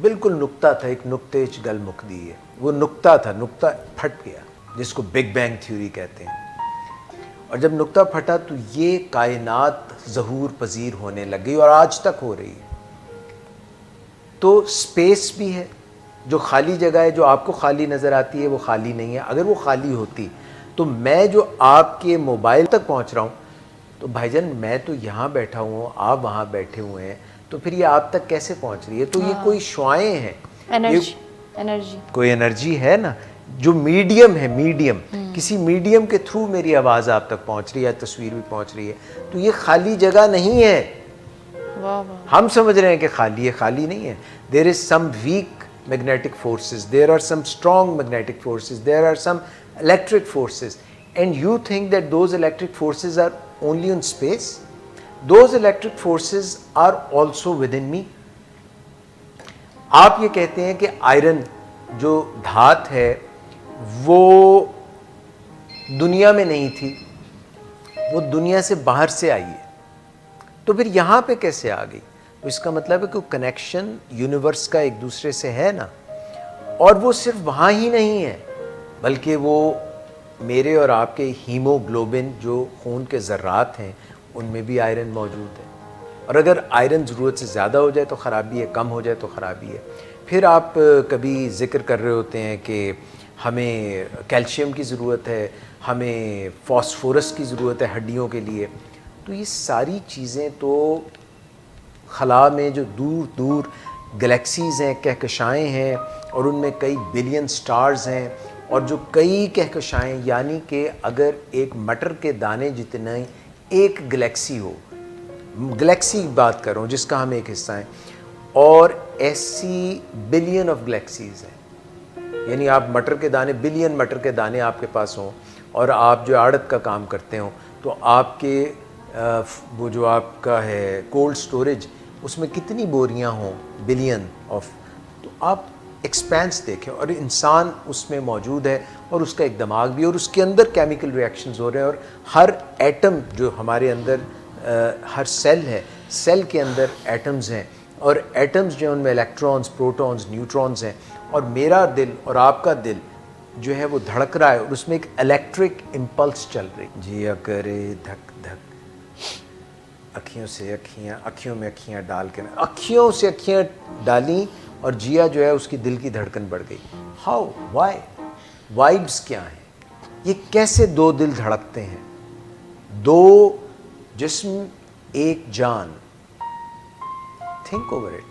بالکل نقطہ تھا, ایک نقطے چ گل مکدی ہے, وہ نقطہ تھا, نقطہ پھٹ گیا جس کو بگ بینگ تھیوری کہتے ہیں. اور جب نقطہ پھٹا تو یہ کائنات ظہور پذیر ہونے لگ گئی اور آج تک ہو رہی ہے. تو اسپیس بھی ہے, جو خالی جگہ ہے جو آپ کو خالی نظر آتی ہے وہ خالی نہیں ہے. اگر وہ خالی ہوتی تو میں جو آپ کے موبائل تک پہنچ رہا ہوں تو بھائی جان میں تو یہاں بیٹھا ہوں, آپ وہاں بیٹھے ہوئے ہیں, تو پھر یہ آپ تک کیسے پہنچ رہی ہے؟ تو یہ کوئی شعائیں ہیں, انرجی کوئی انرجی ہے نا, جو میڈیم ہے, میڈیم کسی میڈیم کے تھرو میری آواز آپ تک پہنچ رہی ہے, تصویر بھی پہنچ رہی ہے. تو یہ خالی جگہ نہیں ہے. ہم سمجھ رہے ہیں کہ خالی ہے, خالی نہیں ہے. دیر از سم week magnetic forces, there are some strong magnetic forces, there are some electric forces, and you think that those electric forces are only in space? Those electric forces are also within me. آپ یہ کہتے ہیں کہ iron جو دھات ہے وہ دنیا میں نہیں تھی, وہ دنیا سے باہر سے آئی ہے, تو پھر یہاں پہ کیسے آ گئی؟ تو اس کا مطلب ہے کہ کنیکشن یونیورس کا ایک دوسرے سے ہے نا. اور وہ صرف وہاں ہی نہیں ہے بلکہ وہ میرے اور آپ کے ہیموگلوبن جو خون کے ذرات ہیں ان میں بھی آئرن موجود ہے. اور اگر آئرن ضرورت سے زیادہ ہو جائے تو خرابی ہے, کم ہو جائے تو خرابی ہے. پھر آپ کبھی ذکر کر رہے ہوتے ہیں کہ ہمیں کیلشیم کی ضرورت ہے, ہمیں فاسفورس کی ضرورت ہے ہڈیوں کے لیے. تو یہ ساری چیزیں تو خلا میں جو دور دور گلیکسیز ہیں, کہکشائیں ہیں, اور ان میں کئی بلین سٹارز ہیں, اور جو کئی کہکشائیں, یعنی کہ اگر ایک مٹر کے دانے جتنا ایک گلیکسی ہو, گلیکسی بات کر رہا ہوں جس کا ہم ایک حصہ ہیں, اور ایسی بلین آف گلیکسیز ہیں, یعنی آپ مٹر کے دانے, بلین مٹر کے دانے آپ کے پاس ہوں, اور آپ جو آڑت کا کام کرتے ہوں تو آپ کے وہ جو آپ کا ہے کولڈ سٹوریج, اس میں کتنی بوریاں ہوں, بلین آف. تو آپ ایکسپینس دیکھیں, اور انسان اس میں موجود ہے, اور اس کا ایک دماغ بھی, اور اس کے اندر کیمیکل ریئیکشنز ہو رہے ہیں, اور ہر ایٹم جو ہمارے اندر, ہر سیل ہے, سیل کے اندر ایٹمز ہیں, اور ایٹمز جو ان میں الیکٹرانز, پروٹونز, نیوٹرونز ہیں. اور میرا دل اور آپ کا دل جو ہے وہ دھڑک رہا ہے, اور اس میں ایک الیکٹرک امپلس چل رہی, جیا کرے دھک دھک, اکھیوں سے اکھیاں, اکھیوں میں اکھیاں ڈال کے, اکھیوں سے اکھیاں ڈالیں اور جیا جو ہے اس کی دل کی دھڑکن بڑھ گئی. ہاؤ, وائی, وائبس کیا ہیں, یہ کیسے دو دل دھڑکتے ہیں, دو جسم ایک جان. Think over it.